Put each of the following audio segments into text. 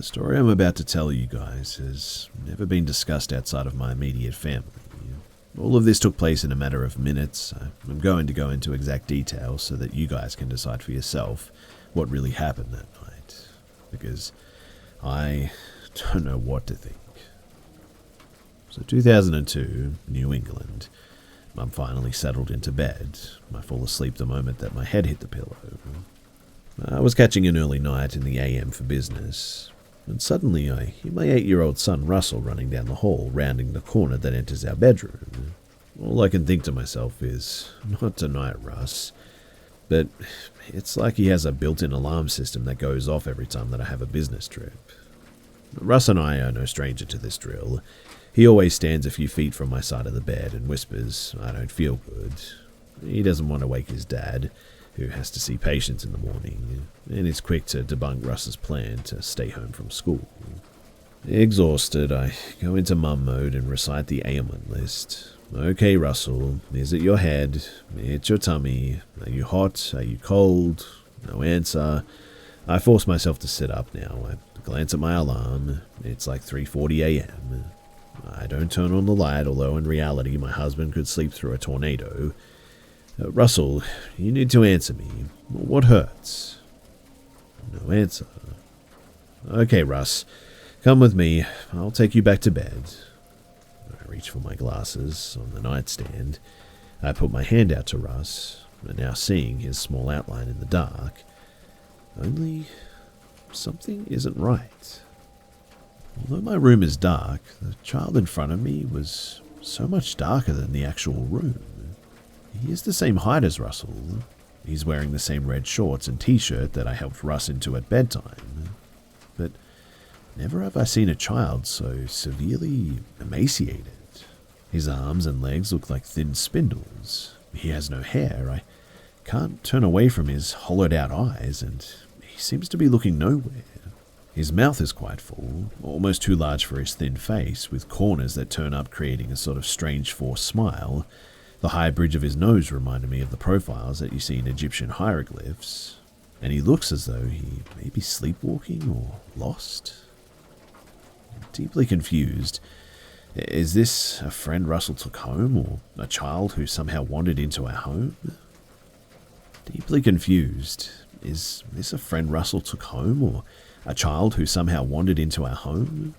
story I'm about to tell you guys has never been discussed outside of my immediate family. All of this took place in a matter of minutes. I'm going to go into exact details so that you guys can decide for yourself what really happened that night, because I don't know what to think. So 2002, New England. I'm finally settled into bed. I fall asleep the moment that my head hit the pillow. I was catching an early night in the AM for business, and suddenly I hear my 8-year-old son Russell running down the hall, rounding the corner that enters our bedroom. All I can think to myself is, not tonight, Russ. But it's like he has a built-in alarm system that goes off every time that I have a business trip. Russ and I are no stranger to this drill. He always stands a few feet from my side of the bed and whispers, "I don't feel good." He doesn't want to wake his dad, who has to see patients in the morning, and is quick to debunk Russ's plan to stay home from school. Exhausted, I go into mum mode and recite the ailment list. "Okay, Russell, is it your head? It's your tummy. Are you hot? Are you cold?" No answer. I force myself to sit up now. I glance at my alarm. It's like 3:40 a.m. I don't turn on the light, although in reality my husband could sleep through a tornado. "Russell, you need to answer me. What hurts?" No answer. "Okay, Russ, come with me. I'll take you back to bed." I reach for my glasses on the nightstand. I put my hand out to Russ, and now seeing his small outline in the dark. Only something isn't right. Although my room is dark, the child in front of me was so much darker than the actual room. He is the same height as Russell. He's wearing the same red shorts and t-shirt that I helped Russ into at bedtime. But never have I seen a child so severely emaciated. His arms and legs look like thin spindles. He has no hair. I can't turn away from his hollowed-out eyes, and he seems to be looking nowhere. His mouth is quite full, almost too large for his thin face, with corners that turn up, creating a sort of strange forced smile. The high bridge of his nose reminded me of the profiles that you see in Egyptian hieroglyphs, and he looks as though he may be sleepwalking or lost. Deeply confused. Is this a friend Russell took home, or a child who somehow wandered into our home? Deeply confused. Is this a friend Russell took home, or a child who somehow wandered into our home?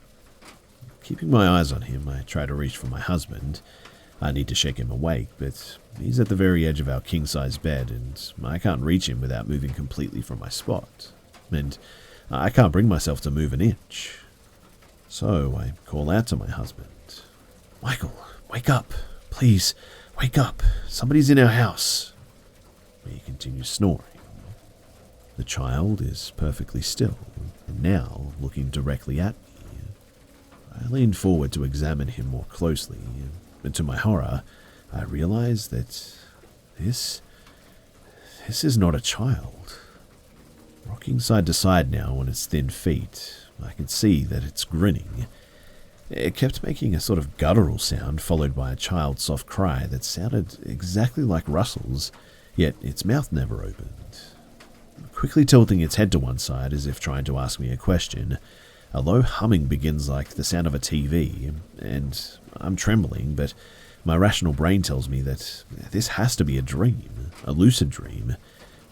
Keeping my eyes on him, I try to reach for my husband. I need to shake him awake, but he's at the very edge of our king-size bed, and I can't reach him without moving completely from my spot. And I can't bring myself to move an inch. So I call out to my husband. "Michael, wake up. Please, wake up. Somebody's in our house." He continues snoring. The child is perfectly still, and now looking directly at me. I lean forward to examine him more closely, and to my horror, I realize that this is not a child. Rocking side to side now on its thin feet, I can see that it's grinning. It kept making a sort of guttural sound, followed by a child's soft cry that sounded exactly like Russell's, yet its mouth never opened. Quickly tilting its head to one side as if trying to ask me a question, a low humming begins like the sound of a TV, and I'm trembling, but my rational brain tells me that this has to be a dream, a lucid dream.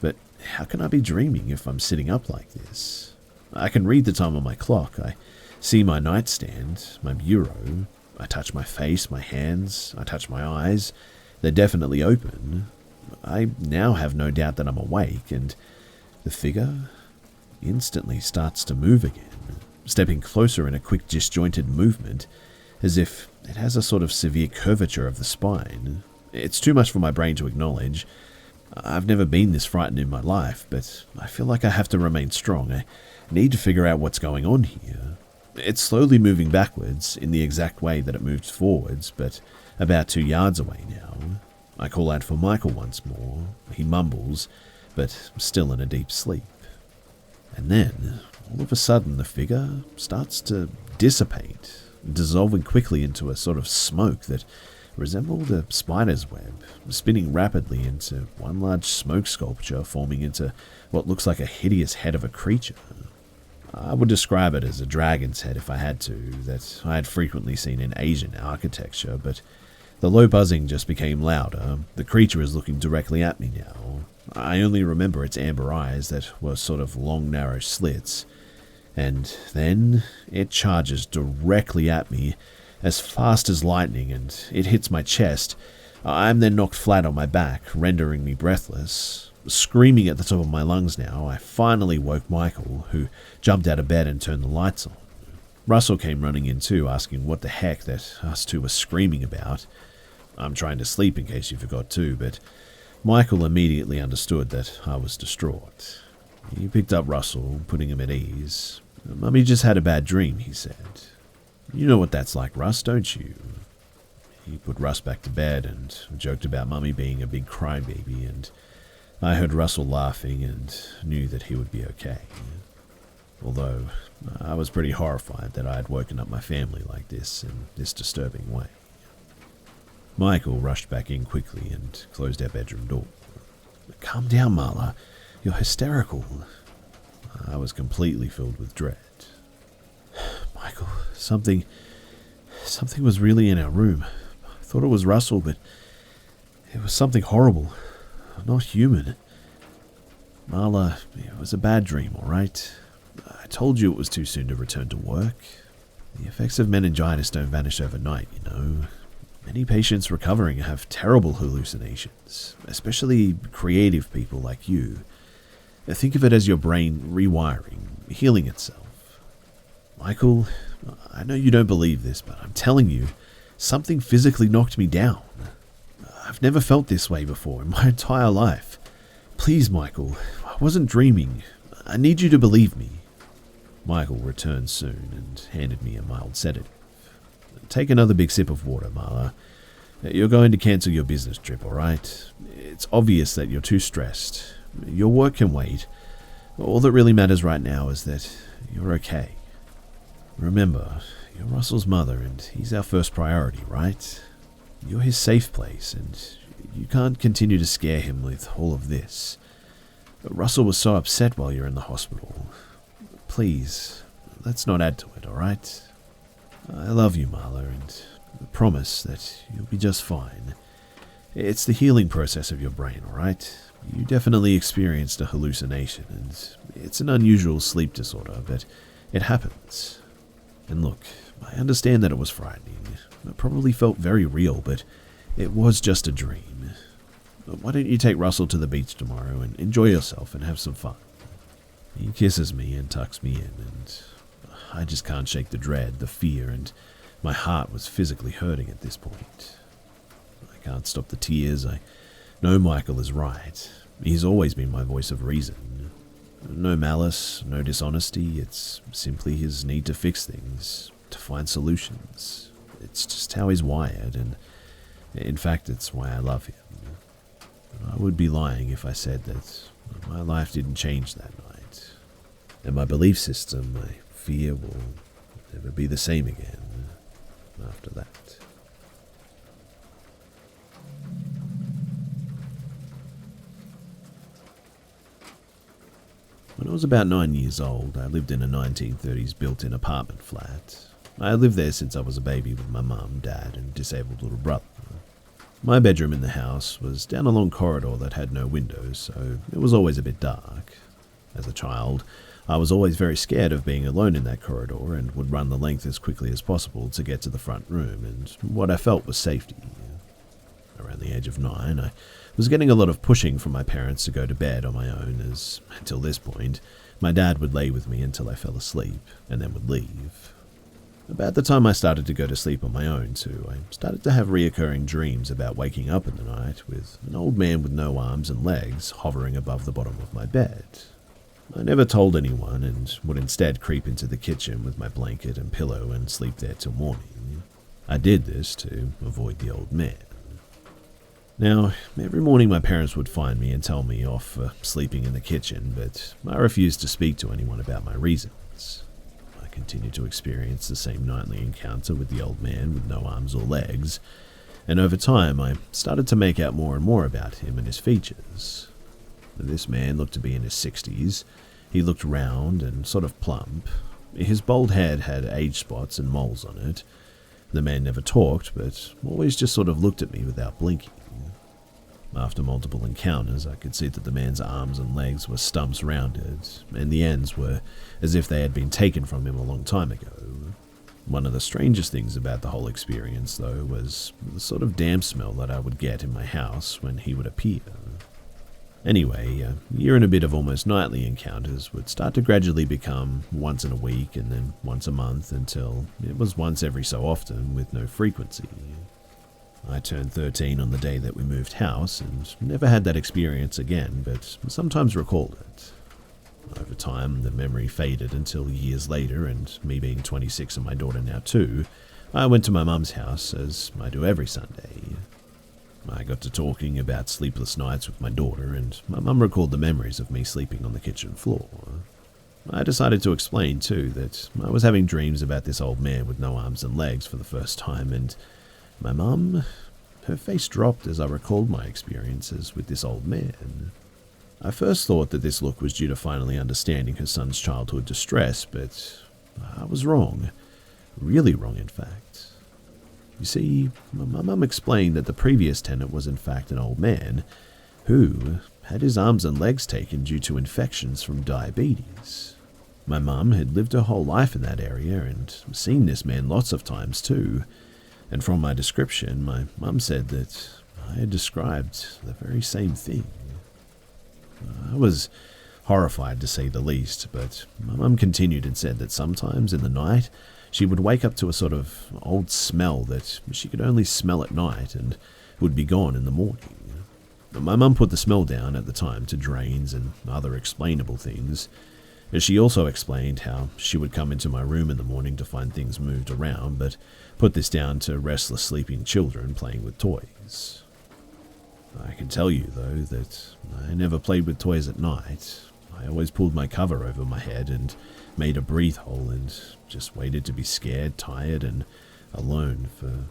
But how can I be dreaming if I'm sitting up like this? I can read the time on my clock. I see my nightstand, my bureau. I touch my face, my hands. I touch my eyes. They're definitely open. I now have no doubt that I'm awake, and the figure instantly starts to move again, stepping closer in a quick disjointed movement, as if it has a sort of severe curvature of the spine. It's too much for my brain to acknowledge. I've never been this frightened in my life, but I feel like I have to remain strong. I need to figure out what's going on here. It's slowly moving backwards, in the exact way that it moved forwards, but about 2 yards away now. I call out for Michael once more. He mumbles, but still in a deep sleep. And then, all of a sudden, the figure starts to dissipate, dissolving quickly into a sort of smoke that resembled a spider's web, spinning rapidly into one large smoke sculpture, forming into what looks like a hideous head of a creature. I would describe it as a dragon's head if I had to, that I had frequently seen in Asian architecture, but the low buzzing just became louder. The creature is looking directly at me now. I only remember its amber eyes that were sort of long, narrow slits. And then it charges directly at me as fast as lightning, and it hits my chest. I'm then knocked flat on my back, rendering me breathless. Screaming at the top of my lungs now, I finally woke Michael, who jumped out of bed and turned the lights on. Russell came running in too, asking what the heck that us two were screaming about. I'm trying to sleep in case you forgot too, but Michael immediately understood that I was distraught. He picked up Russell, putting him at ease. Mummy just had a bad dream, he said. You know what that's like, Russ, don't you? He put Russ back to bed and joked about Mummy being a big crybaby, and I heard Russell laughing and knew that he would be okay. Although I was pretty horrified that I had woken up my family like this in this disturbing way. Michael rushed back in quickly and closed our bedroom door. Calm down, Marla. You're hysterical. I was completely filled with dread. Michael, something was really in our room. I thought it was Russell, but it was something horrible. Not human. Marla, it was a bad dream, all right? I told you it was too soon to return to work. The effects of meningitis don't vanish overnight, you know. Many patients recovering have terrible hallucinations, especially creative people like you. Think of it as your brain rewiring, healing itself. Michael, I know you don't believe this, but I'm telling you, something physically knocked me down. I've never felt this way before in my entire life. Please, Michael, I wasn't dreaming. I need you to believe me. Michael returned soon and handed me a mild sedative. Take another big sip of water, Marla. You're going to cancel your business trip, all right? It's obvious that you're too stressed. Your work can wait. All that really matters right now is that you're okay. Remember, you're Russell's mother and he's our first priority, right? You're his safe place and you can't continue to scare him with all of this. Russell was so upset while you're in the hospital. Please, let's not add to it, all right? I love you, Marla, and I promise that you'll be just fine. It's the healing process of your brain, all right? You definitely experienced a hallucination, and it's an unusual sleep disorder, but it happens. And look, I understand that it was frightening. It probably felt very real, but it was just a dream. Why don't you take Russell to the beach tomorrow and enjoy yourself and have some fun? He kisses me and tucks me in, and I just can't shake the dread, the fear, and my heart was physically hurting at this point. I can't stop the tears. I know Michael is right. He's always been my voice of reason. No malice, no dishonesty. It's simply his need to fix things, to find solutions. It's just how he's wired, and in fact, it's why I love him. I would be lying if I said that my life didn't change that night. And my belief system, my fear will never be the same again after that. When I was about 9 years old, I lived in a 1930s built-in apartment flat. I had lived there since I was a baby with my mum, dad, and disabled little brother. My bedroom in the house was down a long corridor that had no windows, so it was always a bit dark. As a child, I was always very scared of being alone in that corridor and would run the length as quickly as possible to get to the front room and what I felt was safety. Around the age of 9, I was getting a lot of pushing from my parents to go to bed on my own as, until this point, my dad would lay with me until I fell asleep and then would leave. About the time I started to go to sleep on my own too, I started to have reoccurring dreams about waking up in the night with an old man with no arms and legs hovering above the bottom of my bed. I never told anyone and would instead creep into the kitchen with my blanket and pillow and sleep there till morning. I did this to avoid the old man. Now, every morning my parents would find me and tell me off for sleeping in the kitchen, but I refused to speak to anyone about my reasons. I continued to experience the same nightly encounter with the old man with no arms or legs, and over time I started to make out more and more about him and his features. This man looked to be in his 60s. He looked round and sort of plump. His bald head had age spots and moles on it. The man never talked, but always just sort of looked at me without blinking. After multiple encounters, I could see that the man's arms and legs were stumps rounded, and the ends were as if they had been taken from him a long time ago. One of the strangest things about the whole experience, though, was the sort of damp smell that I would get in my house when he would appear. Anyway, a year and a bit of almost nightly encounters would start to gradually become once in a week and then once a month until it was once every so often with no frequency. I turned 13 on the day that we moved house and never had that experience again, but sometimes recalled it. Over time, the memory faded until years later, and me being 26 and my daughter now 2, I went to my mum's house, as I do every Sunday. I got to talking about sleepless nights with my daughter, and my mum recalled the memories of me sleeping on the kitchen floor. I decided to explain, too, that I was having dreams about this old man with no arms and legs for the first time, and my mum, her face dropped as I recalled my experiences with this old man. I first thought that this look was due to finally understanding her son's childhood distress, but I was wrong. Really wrong, in fact. You see, my mum explained that the previous tenant was in fact an old man who had his arms and legs taken due to infections from diabetes. My mum had lived her whole life in that area and seen this man lots of times too, and from my description, my mum said that I had described the very same thing. I was horrified to say the least, but my mum continued and said that sometimes in the night she would wake up to a sort of old smell that she could only smell at night and would be gone in the morning. My mum put the smell down at the time to drains and other explainable things. She also explained how she would come into my room in the morning to find things moved around, but put this down to restless sleeping children playing with toys. I can tell you, though, that I never played with toys at night. I always pulled my cover over my head and made a breathe hole and just waited to be scared, tired, and alone for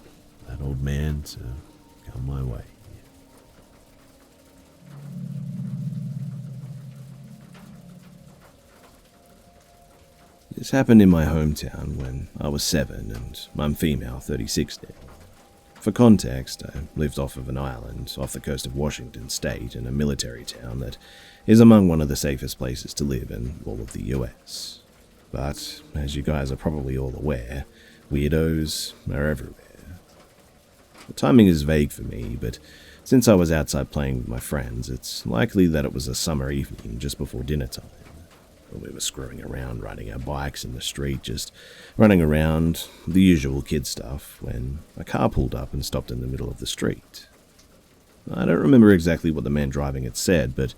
that old man to come my way. This happened in my hometown when I was 7 and I'm female, 36 now. For context, I lived off of an island off the coast of Washington state in a military town that is among one of the safest places to live in all of the US. But, as you guys are probably all aware, weirdos are everywhere. The timing is vague for me, but since I was outside playing with my friends, it's likely that it was a summer evening just before dinner time. We were screwing around, riding our bikes in the street, just running around, the usual kid stuff, when a car pulled up and stopped in the middle of the street. I don't remember exactly what the man driving it said, but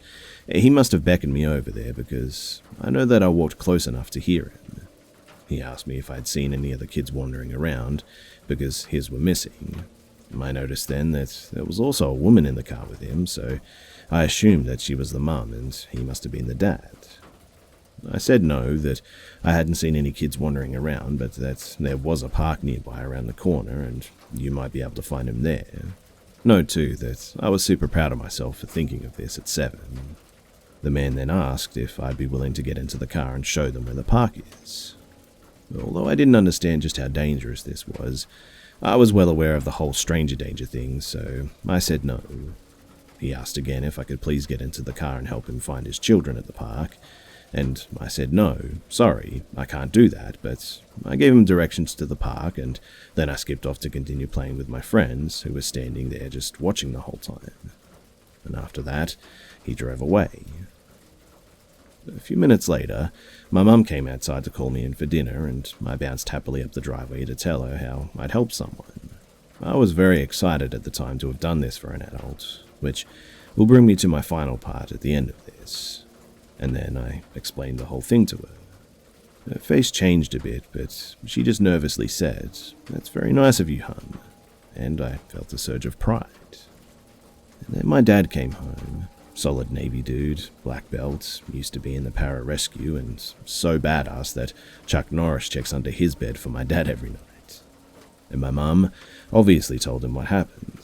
he must have beckoned me over there because I know that I walked close enough to hear him. He asked me if I'd seen any other kids wandering around, because his were missing. I noticed then that there was also a woman in the car with him, so I assumed that she was the mum and he must have been the dad. I said no, that I hadn't seen any kids wandering around, but that there was a park nearby around the corner and you might be able to find him there. Note too that I was super proud of myself for thinking of this at 7. The man then asked if I'd be willing to get into the car and show them where the park is. Although I didn't understand just how dangerous this was, I was well aware of the whole stranger danger thing, so I said no. He asked again if I could please get into the car and help him find his children at the park, and I said no, sorry, I can't do that, but I gave him directions to the park, and then I skipped off to continue playing with my friends, who were standing there just watching the whole time. And after that, he drove away. A few minutes later, my mum came outside to call me in for dinner, and I bounced happily up the driveway to tell her how I'd helped someone. I was very excited at the time to have done this for an adult, which will bring me to my final part at the end of this. And then I explained the whole thing to her. Her face changed a bit, but she just nervously said, "That's very nice of you, hun." And I felt a surge of pride. And then my dad came home. Solid Navy dude, black belt, used to be in the para-rescue, and so badass that Chuck Norris checks under his bed for my dad every night. And my mum obviously told him what happened.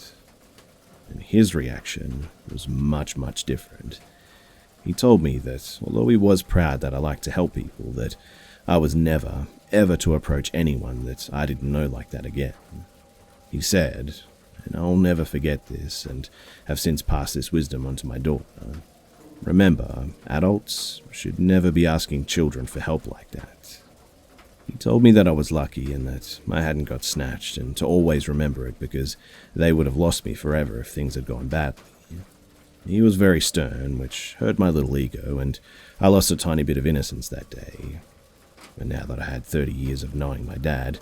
And his reaction was much, much different. He told me that although he was proud that I liked to help people, that I was never, ever to approach anyone that I didn't know like that again. He said, and I'll never forget this and have since passed this wisdom on to my daughter, remember, adults should never be asking children for help like that. He told me that I was lucky and that I hadn't got snatched and to always remember it because they would have lost me forever if things had gone badly. He was very stern, which hurt my little ego, and I lost a tiny bit of innocence that day. And now that I had 30 years of knowing my dad,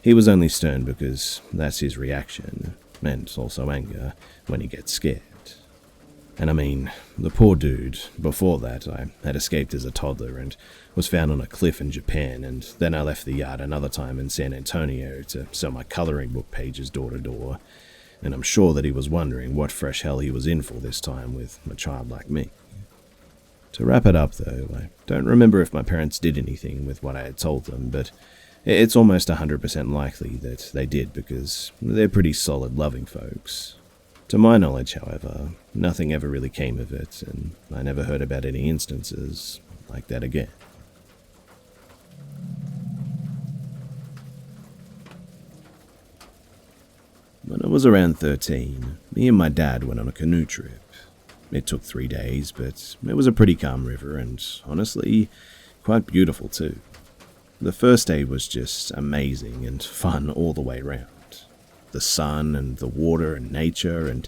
he was only stern because that's his reaction, and also anger, when he gets scared. And I mean, the poor dude, before that, I had escaped as a toddler and was found on a cliff in Japan, and then I left the yard another time in San Antonio to sell my coloring book pages door to door, and I'm sure that he was wondering what fresh hell he was in for this time with a child like me. To wrap it up though, I don't remember if my parents did anything with what I had told them, but it's almost 100% likely that they did because they're pretty solid, loving folks. To my knowledge, however, nothing ever really came of it, and I never heard about any instances like that again. When I was around 13, me and my dad went on a canoe trip. It took 3 days, but it was a pretty calm river and, honestly, quite beautiful too. The first day was just amazing and fun all the way round. The sun and the water and nature, and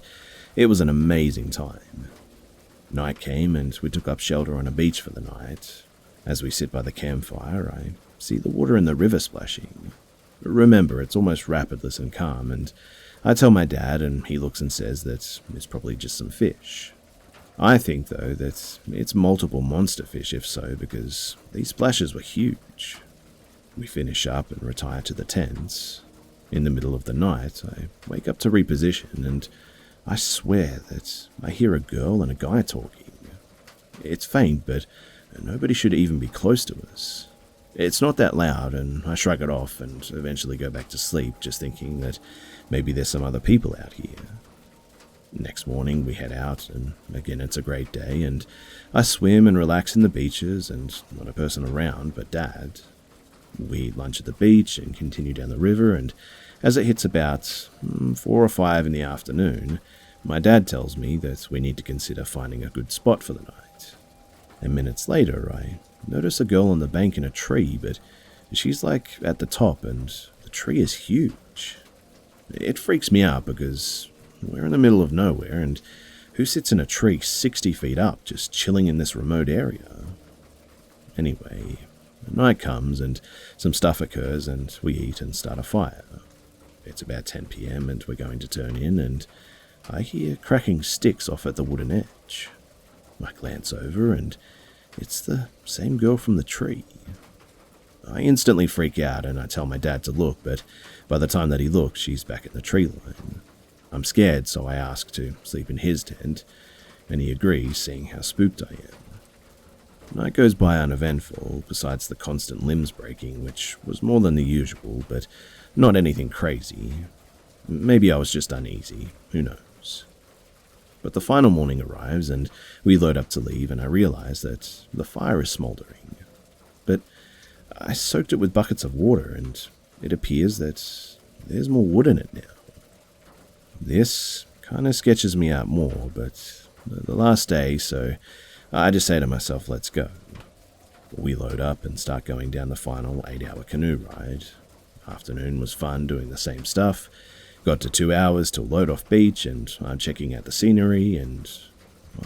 it was an amazing time. Night came and we took up shelter on a beach for the night. As we sit by the campfire, I see the water in the river splashing. Remember, it's almost rapidless and calm, and I tell my dad, and he looks and says that it's probably just some fish. I think, though, that it's multiple monster fish if so, because these splashes were huge. We finish up and retire to the tents. In the middle of the night, I wake up to reposition, and I swear that I hear a girl and a guy talking. It's faint, but nobody should even be close to us. It's not that loud, and I shrug it off and eventually go back to sleep, just thinking that maybe there's some other people out here. Next morning we head out, and again it's a great day, and I swim and relax in the beaches, and not a person around but Dad. We eat lunch at the beach and continue down the river, and as it hits about 4 or 5 in the afternoon, my dad tells me that we need to consider finding a good spot for the night. And minutes later, I notice a girl on the bank in a tree, but she's like at the top, and the tree is huge. It freaks me out because we're in the middle of nowhere, and who sits in a tree 60 feet up just chilling in this remote area? Anyway, night comes and some stuff occurs, and we eat and start a fire. It's about 10 p.m. and we're going to turn in, and I hear cracking sticks off at the wooden edge. I glance over, and it's the same girl from the tree. I instantly freak out, and I tell my dad to look, but by the time that he looks, she's back in the tree line. I'm scared, so I ask to sleep in his tent, and he agrees, seeing how spooked I am. Night goes by uneventful, besides the constant limbs breaking, which was more than the usual, but not anything crazy. Maybe I was just uneasy, who knows. But the final morning arrives, and we load up to leave, and I realize that the fire is smoldering. But I soaked it with buckets of water, and it appears that there's more wood in it now. This kind of sketches me out more, but the last day, so I just say to myself, let's go. We load up and start going down the final 8-hour canoe ride. Afternoon was fun doing the same stuff. Got to 2 hours till load off beach, and I'm checking out the scenery, and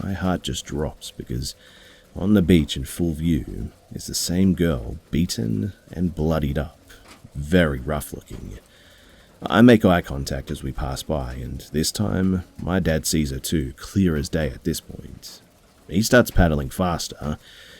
my heart just drops because on the beach in full view is the same girl, beaten and bloodied up, very rough looking. I make eye contact as we pass by, and this time my dad sees her too, clear as day at this point. He starts paddling faster.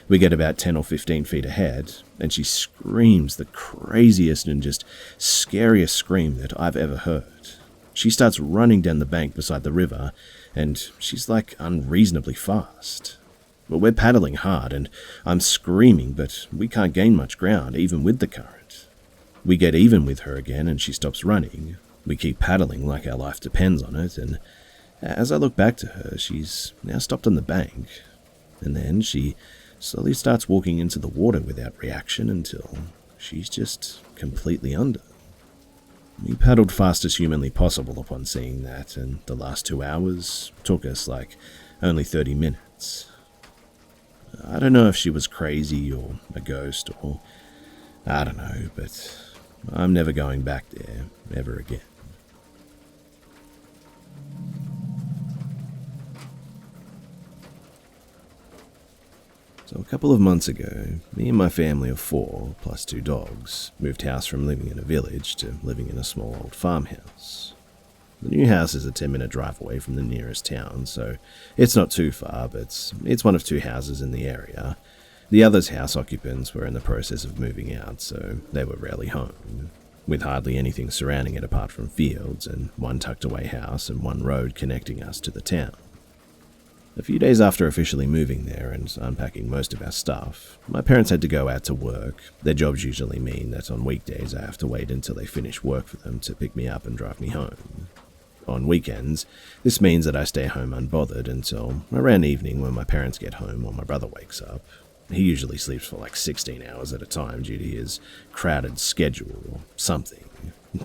We get about 10 or 15 feet ahead, and she screams the craziest and just scariest scream that I've ever heard. She starts running down the bank beside the river, and she's like unreasonably fast. Well, we're paddling hard, and I'm screaming, but we can't gain much ground, even with the current. We get even with her again, and she stops running. We keep paddling like our life depends on it, and as I look back to her, she's now stopped on the bank. And then she slowly starts walking into the water without reaction until she's just completely under. We paddled fast as humanly possible upon seeing that, and the last 2 hours took us like only 30 minutes. I don't know if she was crazy or a ghost or I don't know, but I'm never going back there ever again. So a couple of months ago, me and my family of 4, plus 2 dogs, moved house from living in a village to living in a small old farmhouse. The new house is a 10-minute drive away from the nearest town, so it's not too far, but it's one of 2 houses in the area. The other's house occupants were in the process of moving out, so they were rarely home, with hardly anything surrounding it apart from fields and one tucked away house and one road connecting us to the town. A few days after officially moving there and unpacking most of our stuff, my parents had to go out to work. Their jobs usually mean that on weekdays I have to wait until they finish work for them to pick me up and drive me home. On weekends, this means that I stay home unbothered until around evening when my parents get home or my brother wakes up. He usually sleeps for like 16 hours at a time due to his crowded schedule or something.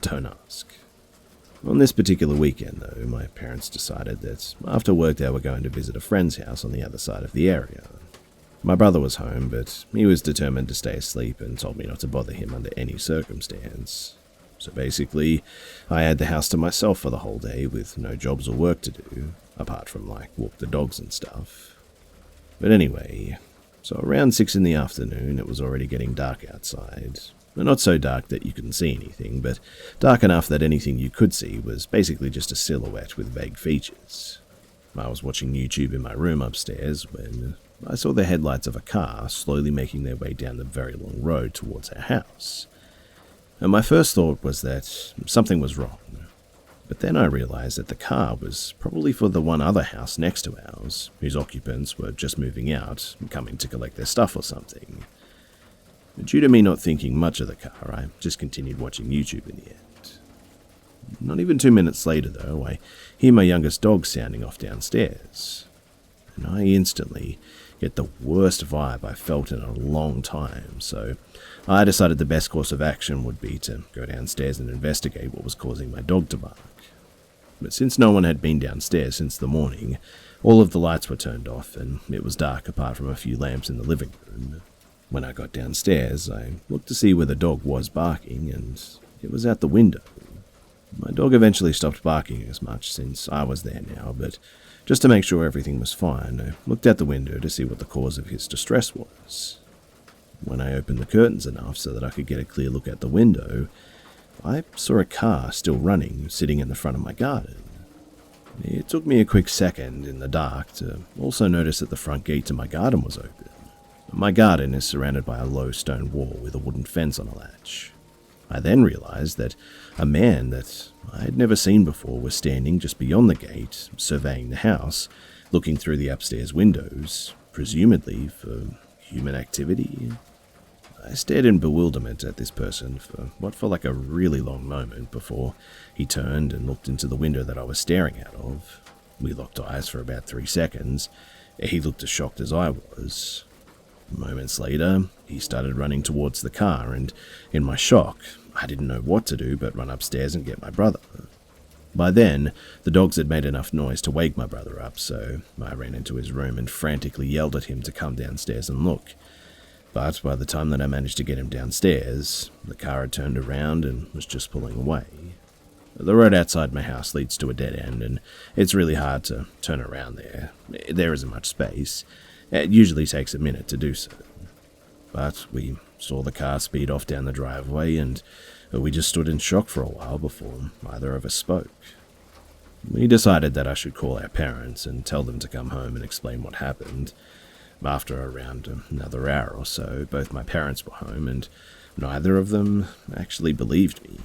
Don't ask. On this particular weekend, though, my parents decided that after work they were going to visit a friend's house on the other side of the area. My brother was home, but he was determined to stay asleep and told me not to bother him under any circumstance. So basically, I had the house to myself for the whole day with no jobs or work to do, apart from like walk the dogs and stuff. But anyway, so around 6 in the afternoon it was already getting dark outside. Not so dark that you couldn't see anything, but dark enough that anything you could see was basically just a silhouette with vague features. I was watching YouTube in my room upstairs when I saw the headlights of a car slowly making their way down the very long road towards our house. And my first thought was that something was wrong. But then I realized that the car was probably for the one other house next to ours, whose occupants were just moving out, coming to collect their stuff or something. Due to me not thinking much of the car, I just continued watching YouTube in the end. Not even 2 minutes later, though, I hear my youngest dog sounding off downstairs. And I instantly get the worst vibe I've felt in a long time, so I decided the best course of action would be to go downstairs and investigate what was causing my dog to bark. But since no one had been downstairs since the morning, all of the lights were turned off and it was dark apart from a few lamps in the living room. When I got downstairs, I looked to see where the dog was barking, and it was out the window. My dog eventually stopped barking as much since I was there now, but just to make sure everything was fine, I looked out the window to see what the cause of his distress was. When I opened the curtains enough so that I could get a clear look out the window, I saw a car still running, sitting in the front of my garden. It took me a quick second in the dark to also notice that the front gate to my garden was open. My garden is surrounded by a low stone wall with a wooden fence on a latch. I then realized that a man that I had never seen before was standing just beyond the gate, surveying the house, looking through the upstairs windows, presumably for human activity. I stared in bewilderment at this person for what felt like a really long moment before he turned and looked into the window that I was staring out of. We locked eyes for about 3 seconds. He looked as shocked as I was. Moments later, he started running towards the car, and in my shock, I didn't know what to do but run upstairs and get my brother. By then, the dogs had made enough noise to wake my brother up, so I ran into his room and frantically yelled at him to come downstairs and look. But by the time that I managed to get him downstairs, the car had turned around and was just pulling away. The road outside my house leads to a dead end, and it's really hard to turn around there. There isn't much space. It usually takes a minute to do so. But we saw the car speed off down the driveway, and we just stood in shock for a while before either of us spoke. We decided that I should call our parents and tell them to come home and explain what happened. After around another hour or so, both my parents were home, and neither of them actually believed me,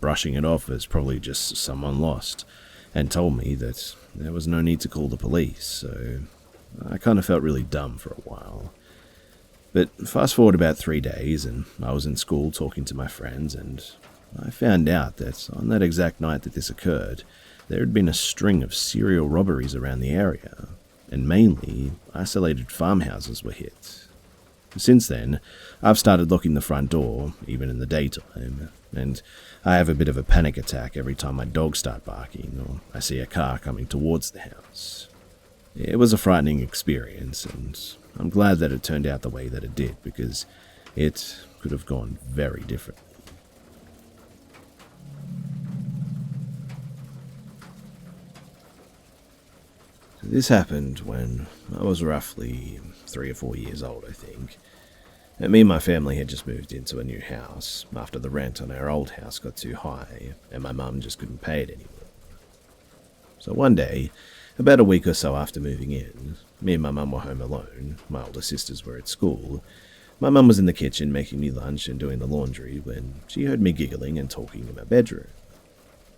brushing it off as probably just someone lost, and told me that there was no need to call the police, so I kind of felt really dumb for a while. But fast forward about 3 days, and I was in school talking to my friends, and I found out that on that exact night that this occurred, there had been a string of serial robberies around the area. and mainly isolated farmhouses were hit. Since then, I've started locking the front door, even in the daytime, and I have a bit of a panic attack every time my dogs start barking or I see a car coming towards the house. It was a frightening experience, and I'm glad that it turned out the way that it did, because it could have gone very differently. This happened when I was roughly 3 or 4 years old, I think. And me and my family had just moved into a new house after the rent on our old house got too high and my mum just couldn't pay it anymore. So one day, about a week or so after moving in, me and my mum were home alone, my older sisters were at school. My mum was in the kitchen making me lunch and doing the laundry when she heard me giggling and talking in my bedroom.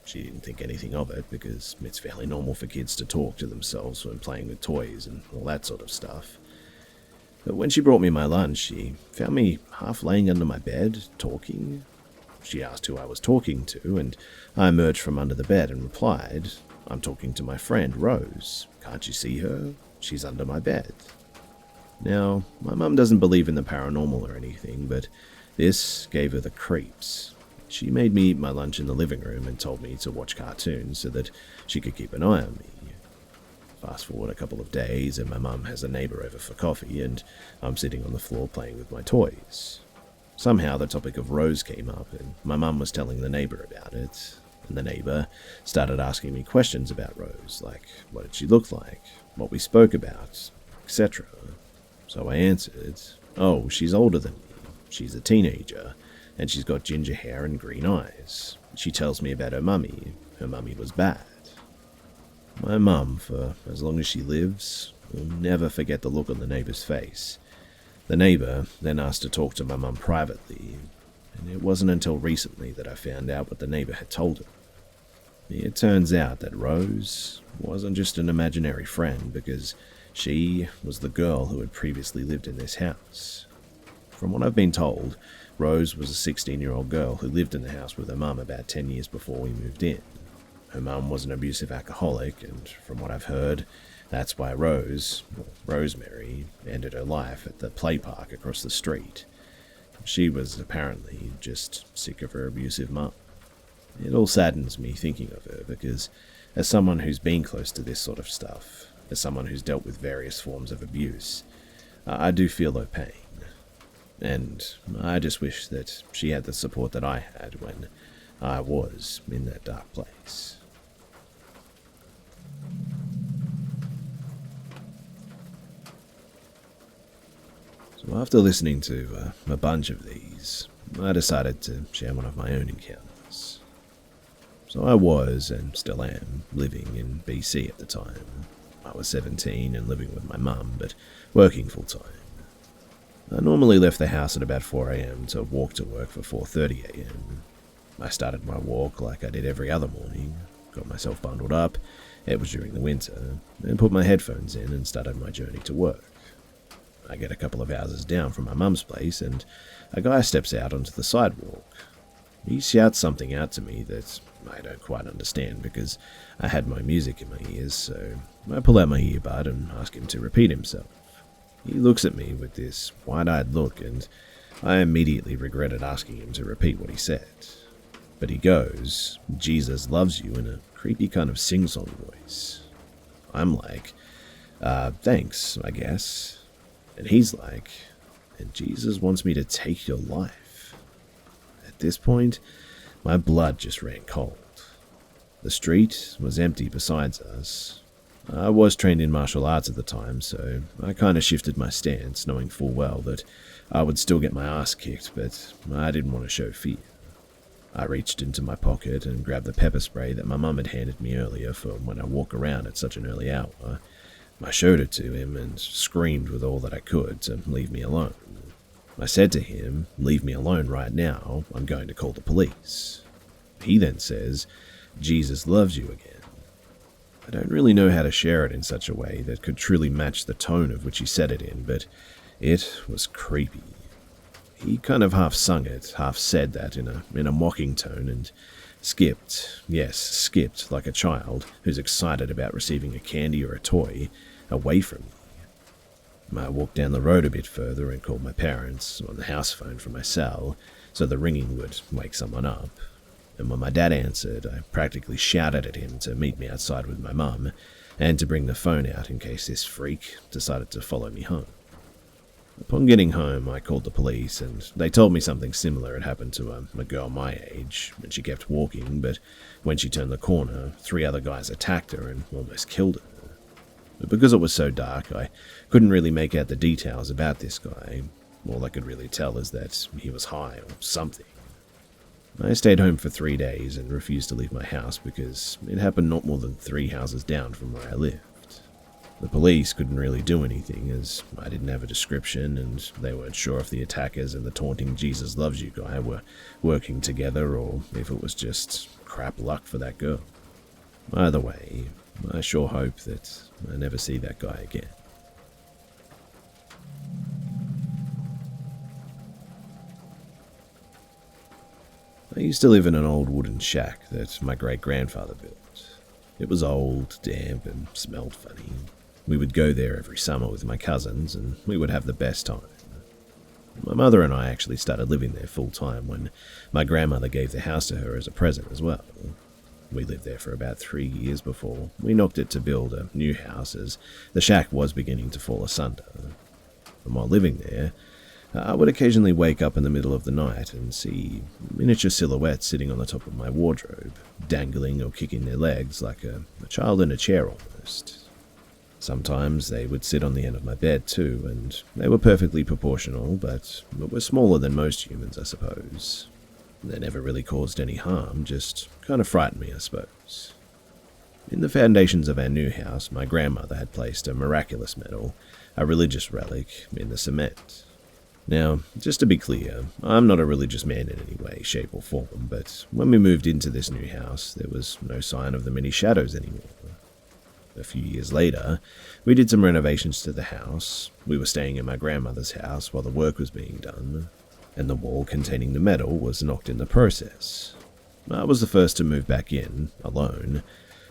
She didn't think anything of it because it's fairly normal for kids to talk to themselves when playing with toys and all that sort of stuff. But when she brought me my lunch, she found me half laying under my bed, talking. She asked who I was talking to, and I emerged from under the bed and replied, "I'm talking to my friend, Rose. Can't you see her? She's under my bed." Now, my mum doesn't believe in the paranormal or anything, but this gave her the creeps. She made me eat my lunch in the living room and told me to watch cartoons so that she could keep an eye on me. Fast forward a couple of days and my mum has a neighbour over for coffee and I'm sitting on the floor playing with my toys. Somehow the topic of Rose came up and my mum was telling the neighbour about it, and the neighbour started asking me questions about Rose, like what did she look like, what we spoke about, etc. So I answered, "Oh, she's older than me. She's a teenager, and she's got ginger hair and green eyes. She tells me about her mummy. Her mummy was bad." My mum, for as long as she lives, will never forget the look on the neighbour's face. The neighbour then asked to talk to my mum privately, and it wasn't until recently that I found out what the neighbour had told her. It turns out that Rose wasn't just an imaginary friend, because she was the girl who had previously lived in this house. From what I've been told, Rose was a 16-year-old girl who lived in the house with her mum about 10 years before we moved in. Her mum was an abusive alcoholic, and from what I've heard, that's why Rosemary, ended her life at the play park across the street. She was apparently just sick of her abusive mum. It all saddens me thinking of her, because as someone who's been close to this sort of stuff, as someone who's dealt with various forms of abuse, I do feel her pain. And I just wish that she had the support that I had when I was in that dark place. So after listening to a bunch of these, I decided to share one of my own encounters. So I was, and still am, living in BC at the time. I was 17 and living with my mum, but working full-time. I normally left the house at about 4 a.m. to walk to work for 4:30 a.m. I started my walk like I did every other morning, got myself bundled up, it was during the winter, and put my headphones in and started my journey to work. I get a couple of houses down from my mum's place and a guy steps out onto the sidewalk. He shouts something out to me that I don't quite understand because I had my music in my ears, so I pull out my earbud and ask him to repeat himself. He looks at me with this wide-eyed look, and I immediately regretted asking him to repeat what he said. But he goes, "Jesus loves you," in a creepy kind of sing-song voice. I'm like, thanks, I guess. And he's like, "And Jesus wants me to take your life." At this point, my blood just ran cold. The street was empty besides us. I was trained in martial arts at the time, so I kind of shifted my stance, knowing full well that I would still get my ass kicked, but I didn't want to show fear. I reached into my pocket and grabbed the pepper spray that my mum had handed me earlier for when I walk around at such an early hour. I showed it to him and screamed with all that I could to leave me alone. I said to him, "Leave me alone right now, I'm going to call the police." He then says, "Jesus loves you again." I don't really know how to share it in such a way that could truly match the tone of which he said it in, but it was creepy. He kind of half sung it, half said that in a mocking tone, and skipped like a child who's excited about receiving a candy or a toy, away from me. I walked down the road a bit further and called my parents on the house phone from my cell so the ringing would wake someone up. And when my dad answered, I practically shouted at him to meet me outside with my mum and to bring the phone out in case this freak decided to follow me home. Upon getting home, I called the police, and they told me something similar had happened to a girl my age, and she kept walking, but when she turned the corner, 3 other guys attacked her and almost killed her. But because it was so dark, I couldn't really make out the details about this guy. All I could really tell is that he was high or something. I stayed home for 3 days and refused to leave my house because it happened not more than 3 houses down from where I lived. The police couldn't really do anything as I didn't have a description and they weren't sure if the attackers and the taunting Jesus loves you guy were working together or if it was just crap luck for that girl. Either way, I sure hope that I never see that guy again. I used to live in an old wooden shack that my great-grandfather built. It was old, damp, and smelled funny. We would go there every summer with my cousins, and we would have the best time. My mother and I actually started living there full-time when my grandmother gave the house to her as a present as well. We lived there for about 3 years before we knocked it to build a new house as the shack was beginning to fall asunder. And while living there, I would occasionally wake up in the middle of the night and see miniature silhouettes sitting on the top of my wardrobe, dangling or kicking their legs like a child in a chair almost. Sometimes they would sit on the end of my bed too, and they were perfectly proportional, but were smaller than most humans, I suppose. They never really caused any harm, just kind of frightened me, I suppose. In the foundations of our new house, my grandmother had placed a miraculous medal, a religious relic, in the cement. Now, just to be clear, I'm not a religious man in any way, shape or form, but when we moved into this new house, there was no sign of the many shadows anymore. A few years later, we did some renovations to the house. We were staying in my grandmother's house while the work was being done, and the wall containing the medal was knocked in the process. I was the first to move back in, alone.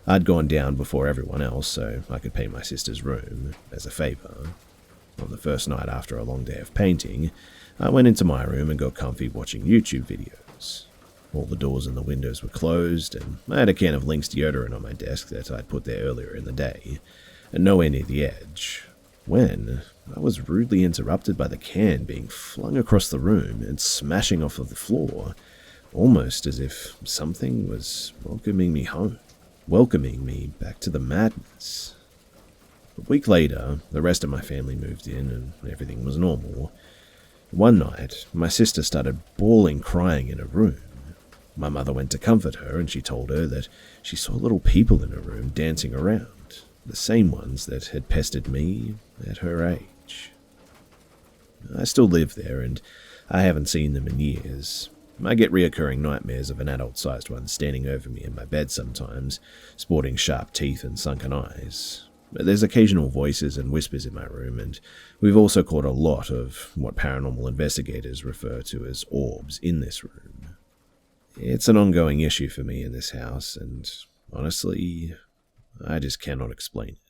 I'd gone down before everyone else so I could pay my sister's room, as a favour. On the first night after a long day of painting, I went into my room and got comfy watching YouTube videos. All the doors and the windows were closed, and I had a can of Lynx deodorant on my desk that I'd put there earlier in the day, and nowhere near the edge, when I was rudely interrupted by the can being flung across the room and smashing off of the floor, almost as if something was welcoming me home, welcoming me back to the madness. A week later, the rest of my family moved in and everything was normal. One night, my sister started bawling, crying in her room. My mother went to comfort her and she told her that she saw little people in her room dancing around, the same ones that had pestered me at her age. I still live there and I haven't seen them in years. I get reoccurring nightmares of an adult-sized one standing over me in my bed sometimes, sporting sharp teeth and sunken eyes. There's occasional voices and whispers in my room, and we've also caught a lot of what paranormal investigators refer to as orbs in this room. It's an ongoing issue for me in this house, and honestly, I just cannot explain it.